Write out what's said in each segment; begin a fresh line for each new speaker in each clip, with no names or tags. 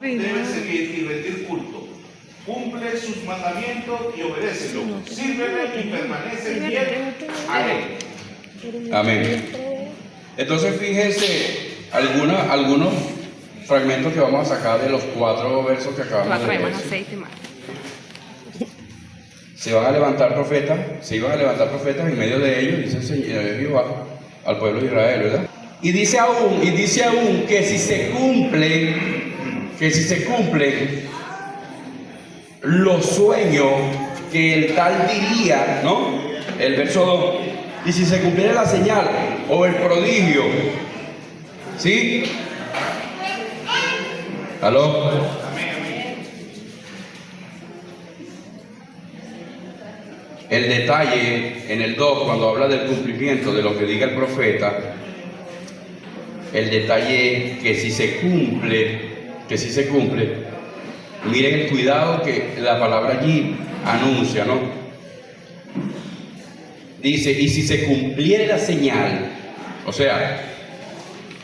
debe seguir y rendir culto. Cumple sus mandamientos y obedécelo. Sírvele y permanece fiel a él.
Amén. Entonces fíjense algunos fragmentos que vamos a sacar de los 4 versos que acabamos de leer.
Aceite más.
Se iban a levantar profetas en medio de ellos, dice el Señor Jehová, al pueblo de Israel, ¿verdad? Y dice aún que si se cumplen los sueños que el tal diría, ¿no? El verso 2, y si se cumpliera la señal o el prodigio, ¿sí? ¿Aló? El detalle en el 2, cuando habla del cumplimiento de lo que diga el profeta, el detalle es que si se cumple, miren el cuidado que la palabra allí anuncia, ¿no? Dice, y si se cumpliera la señal, o sea,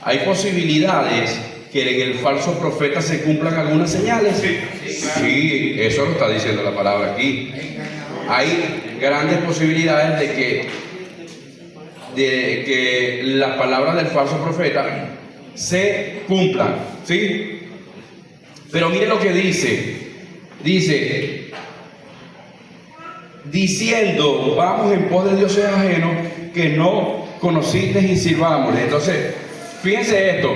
hay posibilidades que en el falso profeta se cumplan algunas señales. Sí, eso lo está diciendo la palabra aquí. Hay grandes posibilidades de que las palabras del falso profeta se cumplan, ¿sí? Pero mire lo que dice, diciendo, vamos en pos de dioses ajenos que no conociste y sirvamos. Entonces, fíjense esto,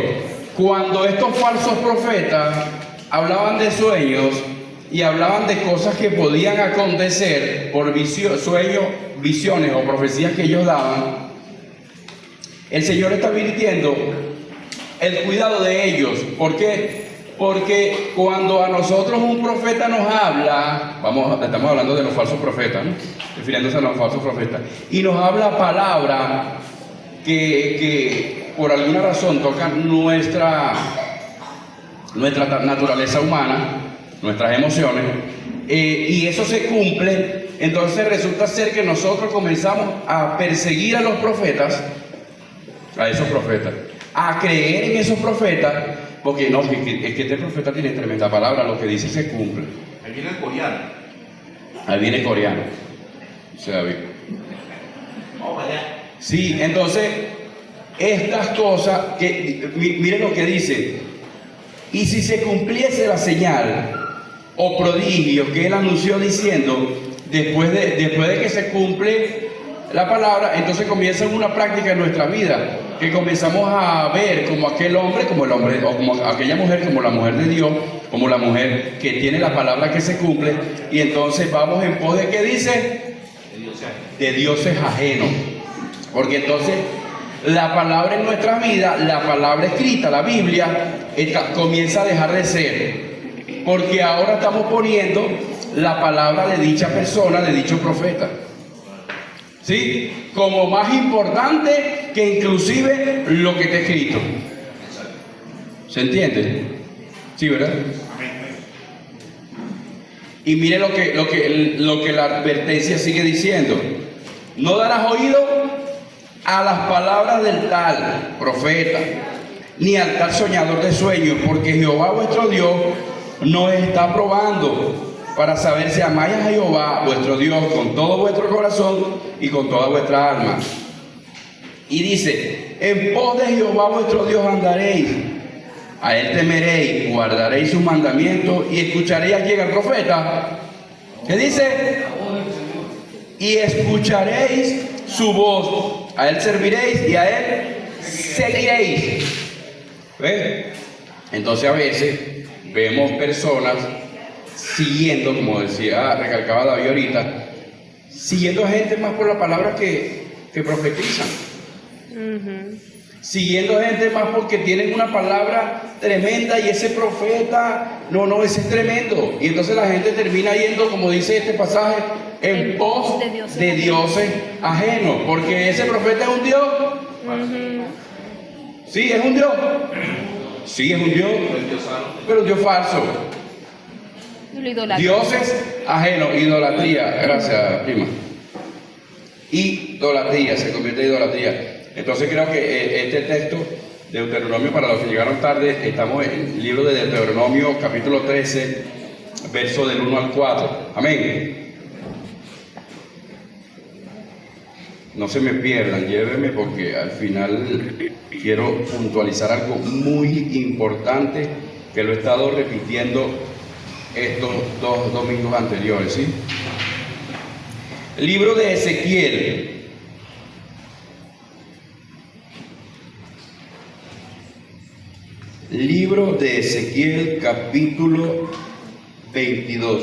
cuando estos falsos profetas hablaban de sueños y hablaban de cosas que podían acontecer por sueños, visiones o profecías que ellos daban, el Señor está advirtiendo el cuidado de ellos. ¿Por qué? Porque cuando a nosotros un profeta nos habla, estamos hablando de los falsos profetas, ¿no? Refiriéndose a los falsos profetas, y nos habla palabra que por alguna razón tocan nuestra naturaleza humana, nuestras emociones, y eso se cumple, entonces resulta ser que nosotros comenzamos a perseguir a los profetas, a esos profetas, a creer en esos profetas, porque no, es que este profeta tiene tremenda palabra, lo que dice se cumple.
Ahí viene el coreano.
Ahí viene el coreano. O sea, sí, entonces, estas cosas, miren lo que dice, y si se cumpliese la señal o prodigio que él anunció diciendo, después de que se cumple la palabra, entonces comienza una práctica en nuestra vida, que comenzamos a ver como aquel hombre, como el hombre, o como aquella mujer, como la mujer de Dios, como la mujer que tiene la palabra que se cumple, y entonces vamos en pos de, ¿qué dice? De dioses ajenos. Porque entonces la palabra en nuestra vida, la palabra escrita, la Biblia, comienza a dejar de ser, porque ahora estamos poniendo la palabra de dicha persona, de dicho profeta, ¿sí? Como más importante que inclusive lo que está escrito. ¿Se entiende? Sí, ¿verdad? Y mire lo que la advertencia sigue diciendo. No darás oído a las palabras del tal profeta, ni al tal soñador de sueños, porque Jehová vuestro Dios nos está probando para saber si amáis a Jehová vuestro Dios con todo vuestro corazón y con toda vuestra alma. Y dice, en pos de Jehová vuestro Dios andaréis, a él temeréis, guardaréis sus mandamientos y escucharéis a quien, al profeta. ¿Qué dice? Y escucharéis su voz, a él serviréis y a él seguiréis. ¿Ven? Entonces a veces vemos personas siguiendo, como recalcaba David ahorita, siguiendo a gente más por la palabra que profetizan. Siguiendo a gente más porque tienen una palabra tremenda y ese profeta, ese es tremendo. Y entonces la gente termina yendo, como dice este pasaje, en pos de dioses ajenos, porque ese profeta es un Dios. Sí, es un Dios. Sí, es un Dios, pero un Dios falso. Dioses ajenos, idolatría. Gracias, prima. Idolatría, se convierte en idolatría. Entonces creo que este texto Deuteronomio, para los que llegaron tarde, estamos en el libro de Deuteronomio, capítulo 13, verso del 1 al 4. Amén. No se me pierdan, llévenme porque al final quiero puntualizar algo muy importante que lo he estado repitiendo estos 2 domingos anteriores, ¿sí? El libro de Ezequiel. Libro de Ezequiel, capítulo 22.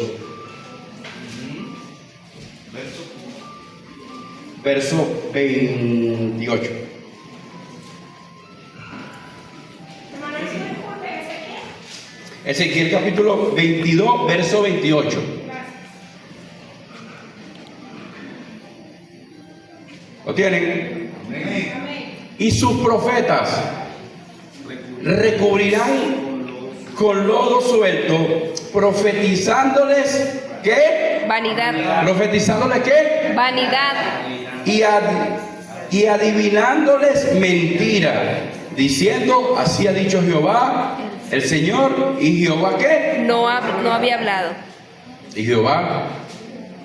Verso 28. Ezequiel capítulo 22, verso 28. ¿Lo tienen? Y sus profetas recubrirán con lodo suelto, profetizándoles ¿qué?
Vanidad.
¿Profetizándoles qué?
Vanidad.
Y adivinándoles mentira, diciendo, así ha dicho Jehová, el Señor. ¿Y Jehová qué?
No había hablado.
Y Jehová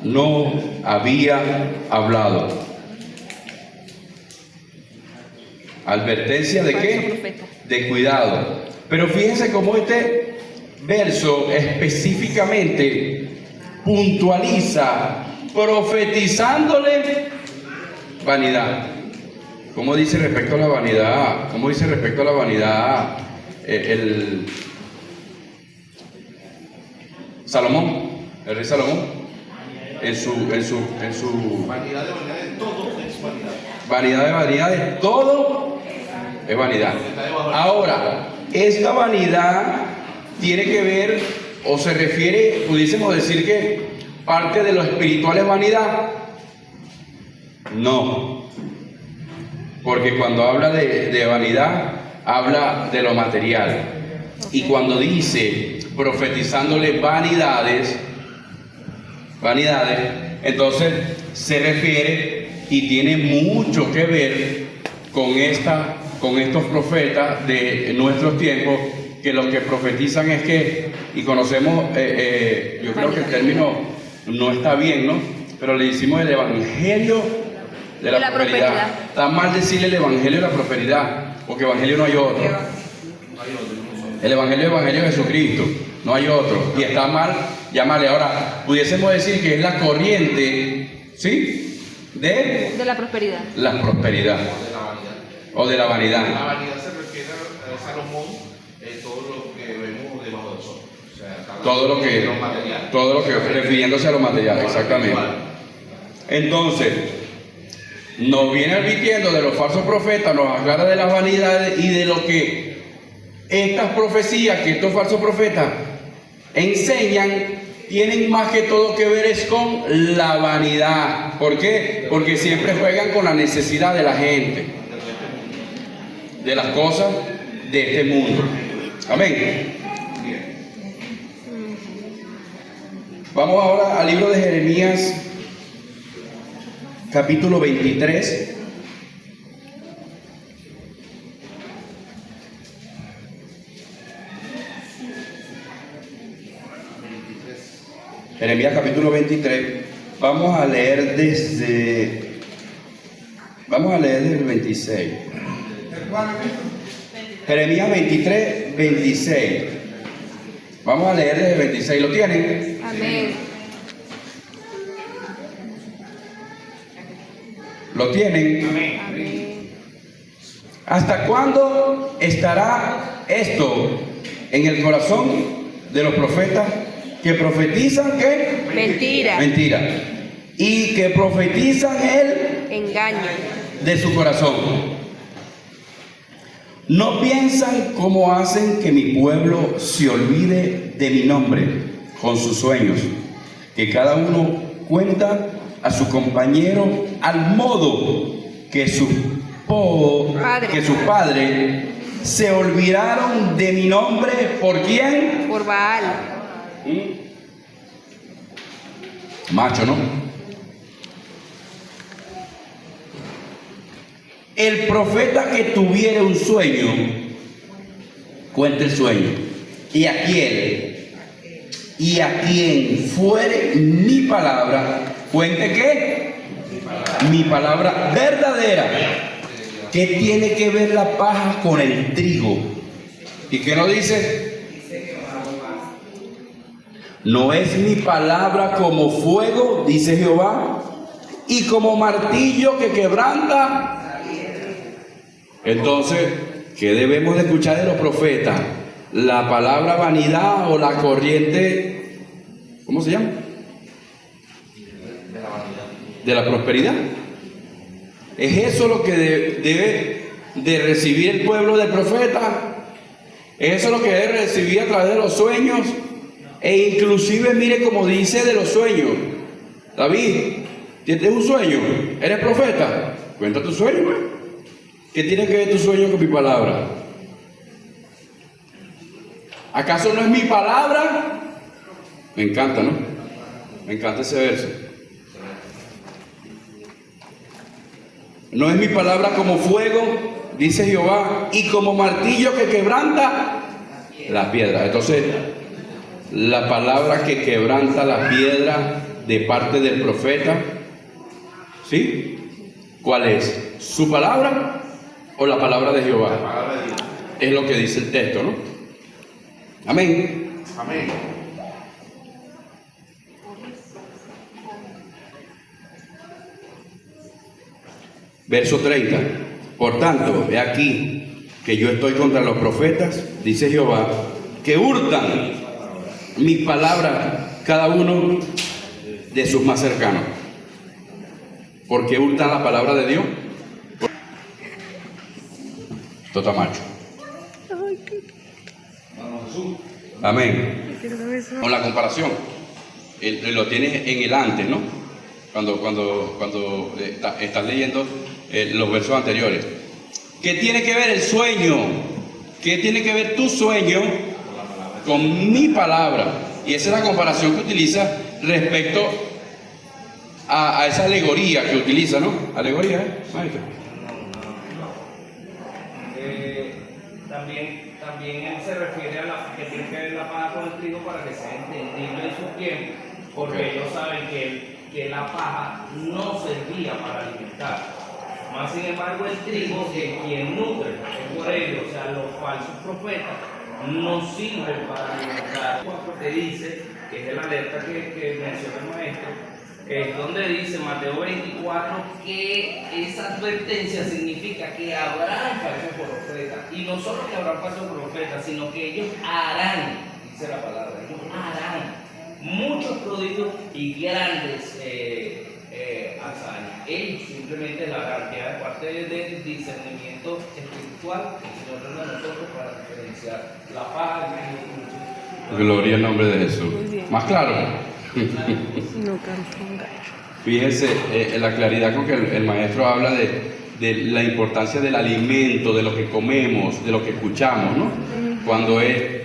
no había hablado. Advertencia de
Falso
qué?
profeta.
De cuidado. Pero fíjense cómo este verso específicamente puntualiza, profetizándole vanidad. ¿Cómo dice respecto a la vanidad? ¿Cómo dice respecto a la vanidad el Salomón, el rey Salomón? En su
Vanidad de vanidades, todo es vanidad.
vanidad de vanidades, todo es vanidad. Ahora, esta vanidad tiene que ver, o se refiere, pudiésemos decir que parte de lo espiritual es vanidad. No, porque cuando habla de vanidad, habla de lo material. Y cuando dice profetizándole vanidades, entonces se refiere y tiene mucho que ver con estos profetas de nuestros tiempos, que los que profetizan es que, y conocemos, yo creo que el término no está bien, ¿no? Pero le decimos el evangelio de la prosperidad. Está mal decirle el evangelio de la prosperidad, porque evangelio no hay otro. El evangelio de Jesucristo, no hay otro. Y está mal llamarle. Ahora, pudiésemos decir que es la corriente, ¿sí? De
De la prosperidad.
la prosperidad o de la vanidad.
La vanidad se refiere a Salomón, todo lo que vemos debajo del sol. O sea, está hablando
Todo lo que refiriéndose a lo material, exactamente. Entonces, nos viene advirtiendo de los falsos profetas, nos aclara de las vanidades y de lo que estas profecías que estos falsos profetas enseñan tienen más que todo que ver es con la vanidad. ¿Por qué? Porque siempre juegan con la necesidad de la gente, de las cosas de este mundo. Amén. Vamos ahora al libro de Jeremías, capítulo 23. Jeremías capítulo 23. Vamos a leer desde el 26. Jeremías 23, 26. Vamos a leer desde el 26. ¿Lo tienen?
Amén.
¿Lo tienen?
Amén.
¿Hasta cuándo estará esto en el corazón de los profetas que profetizan qué?
Mentira.
Mentira. Y que profetizan el
Engaño.
de su corazón? No piensan cómo hacen que mi pueblo se olvide de mi nombre con sus sueños, que cada uno cuenta a su compañero al modo que sus padres se olvidaron de mi nombre. ¿Por quién?
Por Baal.
Macho, ¿no? El profeta que tuviera un sueño, cuente el sueño. Y a quien fuere mi palabra, cuente qué, mi palabra verdadera. ¿Qué tiene que ver la paja con el trigo? ¿Y qué nos dice? No es mi palabra como fuego, dice Jehová, y como martillo que quebranta. Entonces, ¿qué debemos de escuchar de los profetas? ¿La palabra vanidad o la corriente, cómo se llama? De la prosperidad. ¿Es eso lo que debe de recibir el pueblo del profeta? ¿Es eso lo que debe recibir a través de los sueños? E inclusive mire como dice de los sueños. David, ¿tienes un sueño? ¿Eres profeta? Cuenta tu sueño, pues. ¿Qué tiene que ver tu sueño con mi palabra? ¿Acaso no es mi palabra? Me encanta, ¿no? Me encanta ese verso. No es mi palabra como fuego, dice Jehová, y como martillo que quebranta las piedras. Entonces, la palabra que quebranta las piedras de parte del profeta, ¿sí? ¿Cuál es? ¿Su palabra o la palabra de Jehová?
La palabra de Dios.
Es lo que dice el texto, ¿no? Amén.
Amén.
Verso 30. Por tanto, he aquí que yo estoy contra los profetas, dice Jehová, que hurtan mis palabras cada uno de sus más cercanos. ¿Por qué hurtan la palabra de Dios? Esto está macho. Amén. Con la comparación, lo tienes en el antes, ¿no? Cuando estás leyendo los versos anteriores. ¿Qué tiene que ver el sueño? ¿Qué tiene que ver tu sueño con mi palabra? Y esa es la comparación que utiliza respecto a esa alegoría que utiliza, ¿no? Alegoría, maestro.
También él se refiere a la que tiene que ver la paja con el trigo para que sea entendible en su tiempo, porque ellos saben que la paja no servía para alimentar. Más sin embargo, el trigo es quien nutre, es por ello, o sea, los falsos profetas no sirven para alimentar. Te dice, que es el alerta que menciona el maestro, es donde dice Mateo 24 que esa advertencia significa que habrán falsos profetas, y no solo que habrán falsos profetas, sino que ellos harán, dice la palabra, ellos harán muchos prodigios y grandes hazañas. Ellos simplemente la garantía de parte del discernimiento espiritual que el Señor nos da a nosotros para diferenciar la paja y el trigo.
Gloria al nombre de Jesús. ¿Más claro?
No canto un gallo.
Fíjense la claridad con que el maestro habla de la importancia del alimento, de lo que comemos, de lo que escuchamos, ¿no? Cuando es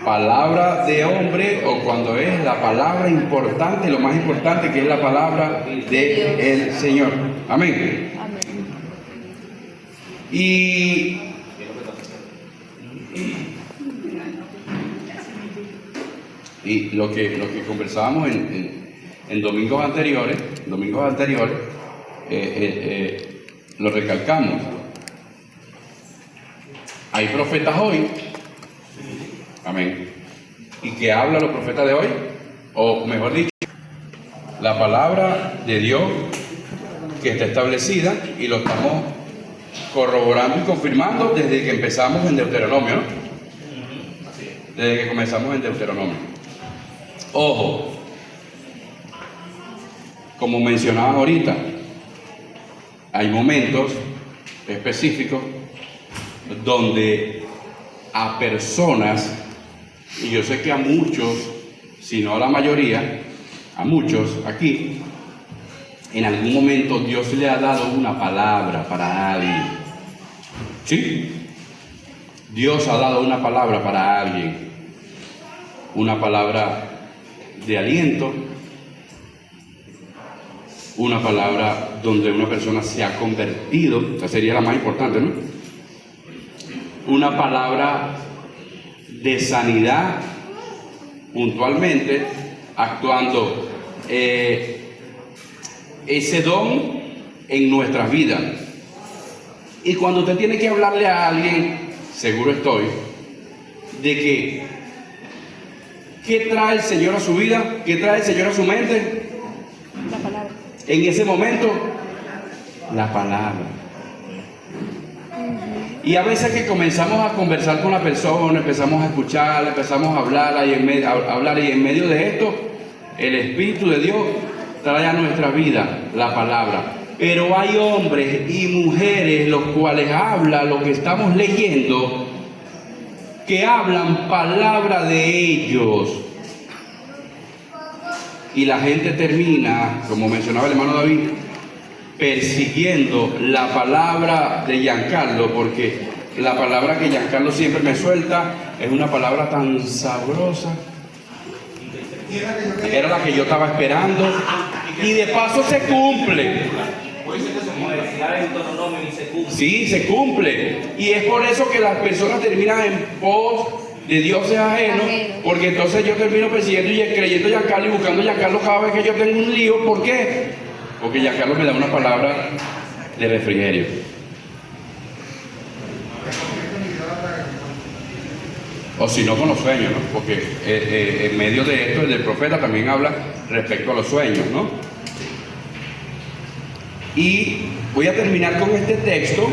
palabra de hombre o cuando es la palabra importante, lo más importante que es la palabra del Señor. Amén. Y lo que conversábamos en domingos anteriores, lo recalcamos. Hay profetas hoy, amén, y que hablan los profetas de hoy, o mejor dicho, la palabra de Dios que está establecida y lo estamos corroborando y confirmando desde que empezamos en Deuteronomio, ¿no? Desde que comenzamos en Deuteronomio. Ojo, como mencionaba ahorita, hay momentos específicos donde a personas, y yo sé que a muchos, si no a la mayoría, a muchos aquí, en algún momento Dios le ha dado una palabra para alguien. ¿Sí? Dios ha dado una palabra para alguien, una palabra de aliento, una palabra donde una persona se ha convertido, esa sería la más importante, ¿no? Una palabra de sanidad, puntualmente, actuando ese don en nuestras vidas. Y cuando usted tiene que hablarle a alguien, seguro estoy, de que ¿qué trae el Señor a su vida? ¿Qué trae el Señor a su mente?
La palabra.
En ese momento, la palabra. Y a veces que comenzamos a conversar con la persona, empezamos a escuchar, empezamos a hablar y en medio de esto, el Espíritu de Dios trae a nuestra vida la palabra. Pero hay hombres y mujeres los cuales hablan lo que estamos leyendo, que hablan palabra de ellos. Y la gente termina, como mencionaba el hermano David, persiguiendo la palabra de Giancarlo, porque la palabra que Giancarlo siempre me suelta es una palabra tan sabrosa. Era la que yo estaba esperando y de paso se cumple.
Como decía Deuteronomio, y se cumple.
Sí, se cumple. Y es por eso que las personas terminan en pos de dioses ajenos, porque entonces yo termino persiguiendo y creyendo Giancarlo y buscando Giancarlo cada vez que yo tengo un lío. ¿Por qué? Porque Giancarlo me da una palabra de refrigerio. O si no, con los sueños, ¿no? Porque en medio de esto, el del profeta también habla respecto a los sueños, ¿no? Y voy a terminar con este texto.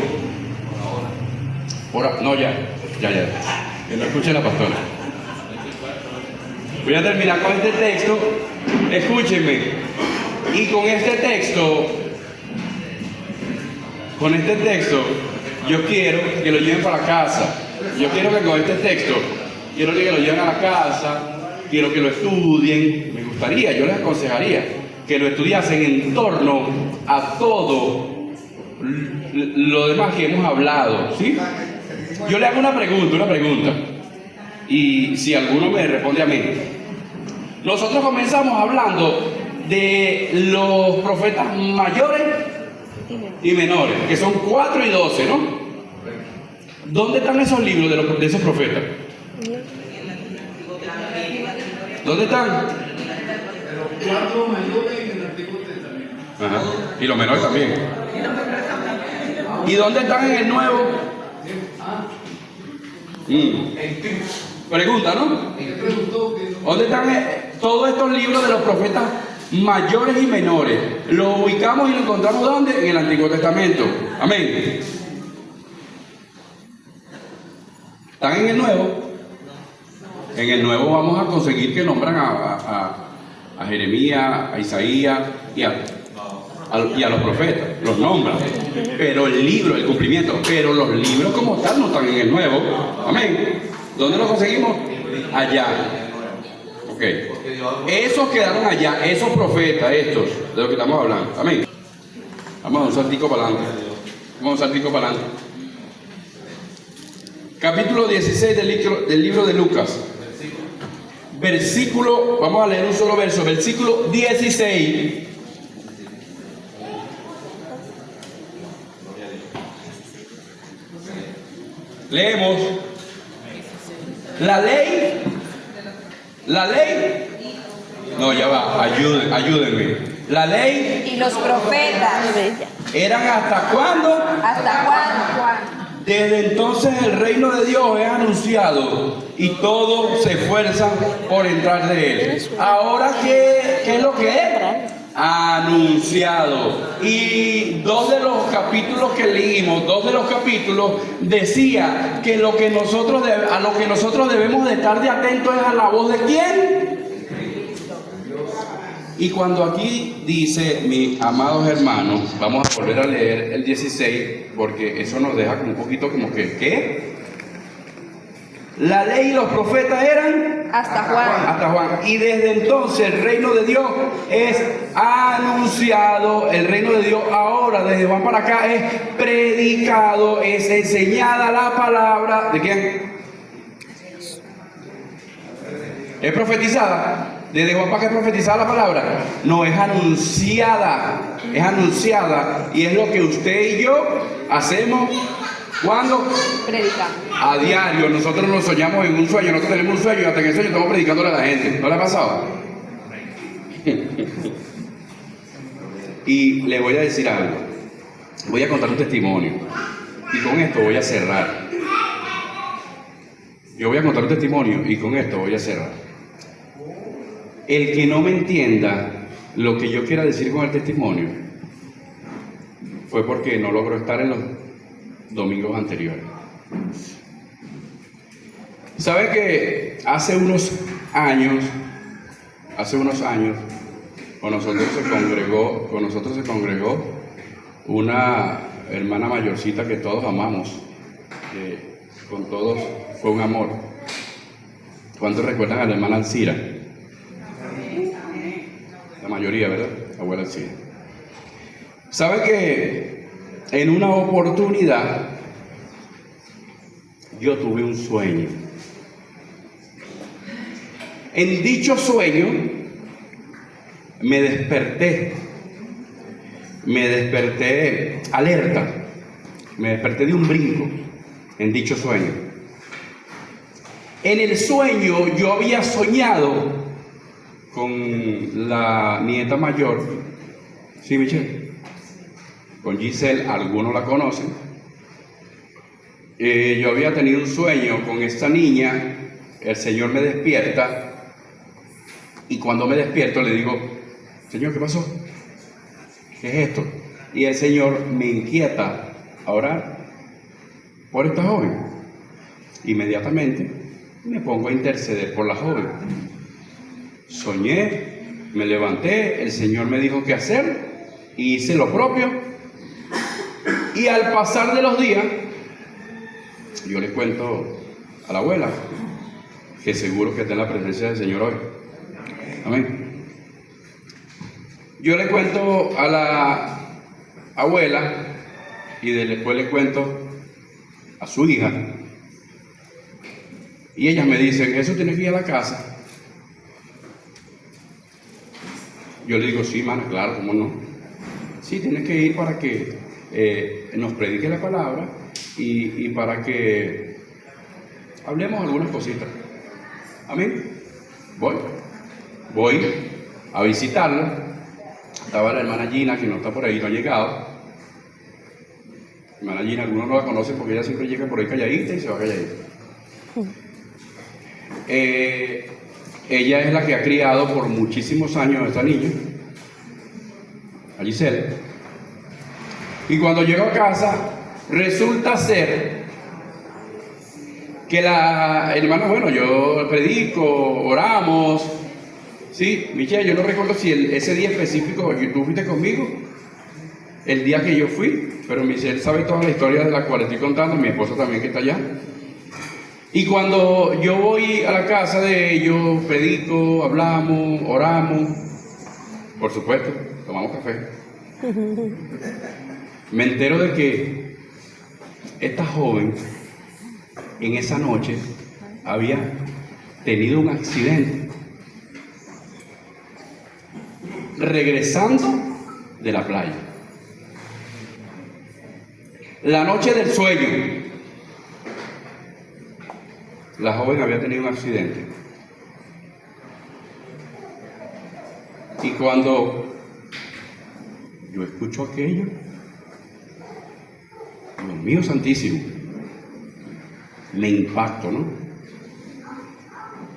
No, ya. Que no escuche la pastora. Voy a terminar con este texto. Escúchenme. Y con este texto, yo quiero que lo lleven para casa. Yo quiero que con este texto, quiero que lo lleven a la casa, quiero que lo estudien. Me gustaría, yo les aconsejaría que lo estudiasen en torno a todo lo demás que hemos hablado, ¿sí? Yo le hago una pregunta, y si alguno me responde a mí. Nosotros comenzamos hablando de los profetas mayores y menores, que son 4 y 12, ¿no? ¿Dónde están esos libros de esos profetas? ¿Dónde están? Ajá. Y los menores también. ¿Y dónde están en el Nuevo? Pregunta, ¿no? ¿Dónde están todos estos libros de los profetas mayores y menores? Los ubicamos y los encontramos ¿dónde? En el Antiguo Testamento. Amén. ¿Están en el Nuevo? En el Nuevo vamos a conseguir que nombran a Jeremías, a Isaías y a los profetas, los nombran. Pero el libro, el cumplimiento, pero los libros como tal no están en el Nuevo. Amén. ¿Dónde los conseguimos? Allá. Ok. Esos quedaron allá, esos profetas, estos, de lo que estamos hablando. Amén. Vamos a un saltico para adelante. Capítulo 16 del libro de Lucas. Versículo, vamos a leer un solo verso, versículo 16. Leemos. La ley. No, ya va, ayúdenme. La ley.
Y los profetas.
¿Eran hasta cuándo?
¿Hasta cuándo?
Desde entonces el reino de Dios es anunciado y todos se esfuerzan por entrar de él. Ahora, ¿qué es lo que es? Anunciado. Y dos de los capítulos que leímos, decía que a lo que nosotros debemos de estar de atentos es a la voz de ¿quién? Y cuando aquí dice, mis amados hermanos, vamos a volver a leer el 16, porque eso nos deja como un poquito como que, ¿qué? La ley y los profetas eran
hasta Juan.
Y desde entonces el reino de Dios es anunciado. El reino de Dios ahora, desde Juan para acá, es predicado, es enseñada la palabra. ¿De quién? ¿Es profetizada? ¿Desde Juan para qué es profetizada la palabra? No, es anunciada. Es anunciada. Y es lo que usted y yo hacemos. ¿Cuándo?
Predicamos.
A diario. Nosotros nos soñamos en un sueño. Nosotros tenemos un sueño y hasta en el sueño estamos predicándole a la gente. ¿No le ha pasado? Y le voy a decir algo. Voy a contar un testimonio. Y con esto voy a cerrar. Yo voy a contar un testimonio y con esto voy a cerrar. El que no me entienda lo que yo quiera decir con el testimonio fue porque no logró estar en los domingos anteriores. ¿Sabe que hace unos años, con nosotros se congregó una hermana mayorcita que todos amamos, con todos fue un amor? ¿Cuántos recuerdan a la hermana Alcira? La mayoría, ¿verdad? Abuela Alcira. ¿Sabe que en una oportunidad yo tuve un sueño? En dicho sueño me desperté alerta, me desperté de un brinco en dicho sueño. En el sueño yo había soñado con la nieta mayor, ¿sí, Michelle? Con Giselle, algunos la conocen. Yo había tenido un sueño con esta niña, el Señor me despierta, y cuando me despierto le digo, Señor, ¿qué pasó? ¿Qué es esto? Y el Señor me inquieta a orar por esta joven. Inmediatamente me pongo a interceder por la joven. Soñé, me levanté, el Señor me dijo qué hacer, y hice lo propio. Y al pasar de los días, yo le cuento a la abuela que seguro que está en la presencia del Señor hoy. Amén. Yo le cuento a la abuela y después le cuento a su hija. Y ellas me dicen, Jesús, tienes que ir a la casa. Yo le digo, sí, mana, claro, ¿cómo no? Sí, tienes que ir para que nos predique la palabra y para que hablemos algunas cositas. Amén. Voy a visitarla. Estaba la hermana Gina, que no está por ahí, no ha llegado. Hermana Gina, algunos no la conocen porque ella siempre llega por ahí calladita y se va calladita. Ella es la que ha criado por muchísimos años a esta niña, a Giselle. Y cuando llego a casa, resulta ser que la hermana, bueno, yo predico, oramos, sí, Michelle, yo no recuerdo si ese día específico tú fuiste conmigo, el día que yo fui, pero Michelle sabe toda la historia de la cual estoy contando, mi esposa también que está allá. Y cuando yo voy a la casa de ellos, predico, hablamos, oramos, por supuesto, tomamos café. Me entero de que esta joven en esa noche había tenido un accidente regresando de la playa. La noche del sueño, la joven había tenido un accidente. Y cuando yo escucho aquello, Dios mío santísimo, me impacto, ¿no?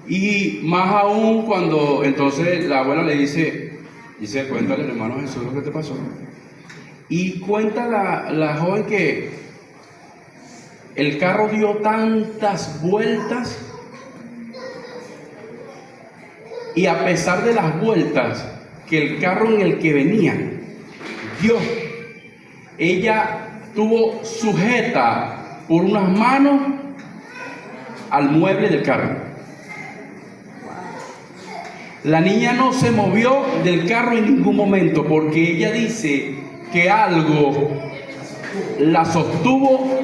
Y más aún cuando entonces la abuela le dice, cuéntale al hermano Jesús lo que te pasó. Y cuenta la joven que el carro dio tantas vueltas y a pesar de las vueltas que el carro en el que venía dio, ella tuvo sujeta por unas manos al mueble del carro. La niña no se movió del carro en ningún momento porque ella dice que algo la sostuvo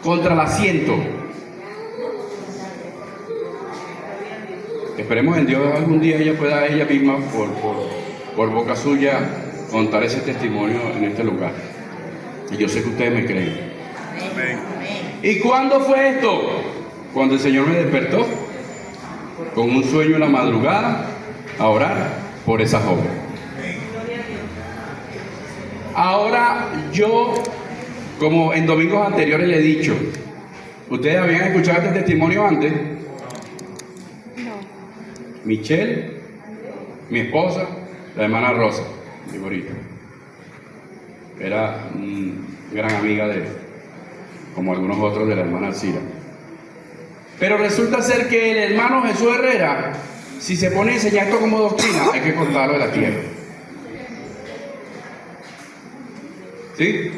contra el asiento. esperemos en Dios algún día ella pueda ella misma, por boca suya, contar ese testimonio en este lugar. Y yo sé que ustedes me creen. ¿Y cuándo fue esto? Cuando el Señor me despertó con un sueño en la madrugada a orar por esa joven. Ahora yo, como en domingos anteriores le he dicho, ¿ustedes habían escuchado este testimonio antes? Michelle, mi esposa, la hermana Rosa, digo ahorita. Era gran amiga de, como algunos otros, de la hermana Alcira. Pero resulta ser que el hermano Jesús Herrera, si se pone a enseñar esto como doctrina, hay que cortarlo de la tierra. ¿Sí?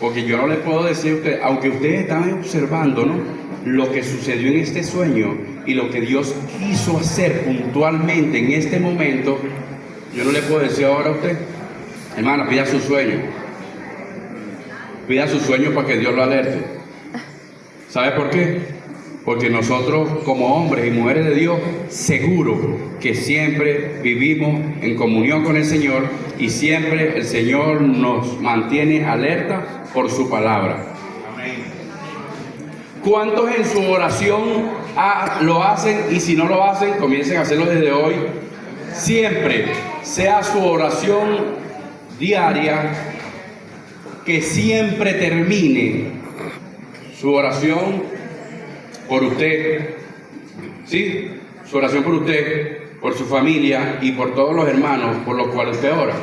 Porque yo no les puedo decir a ustedes, aunque ustedes están observando, ¿no?, lo que sucedió en este sueño y lo que Dios quiso hacer puntualmente en este momento, yo no le puedo decir ahora a usted, hermana, pida su sueño. Pida su sueño para que Dios lo alerte. ¿Sabe por qué? Porque nosotros como hombres y mujeres de Dios, seguro que siempre vivimos en comunión con el Señor y siempre el Señor nos mantiene alerta por su palabra. ¿Cuántos en su oración lo hacen? Y si no lo hacen, comiencen a hacerlo desde hoy. Siempre sea su oración diaria, que siempre termine su oración por usted, ¿sí? Su oración por usted, por su familia y por todos los hermanos por los cuales usted ora.